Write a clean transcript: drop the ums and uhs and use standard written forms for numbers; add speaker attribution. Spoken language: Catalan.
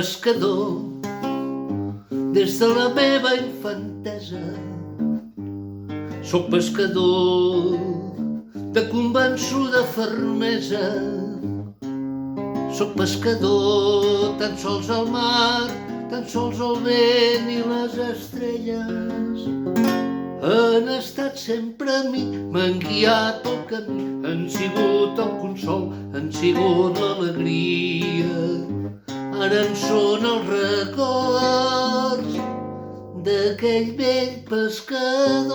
Speaker 1: pescador des de la meva infantesa. Soc pescador de convençuda fermesa. Soc pescador, tan sols el mar, tan sols el vent i les estrelles han estat sempre a mi, m'han guiat pel camí, han sigut el consol, han sigut l'alegria. Ara en són els records d'aquell vell pescador.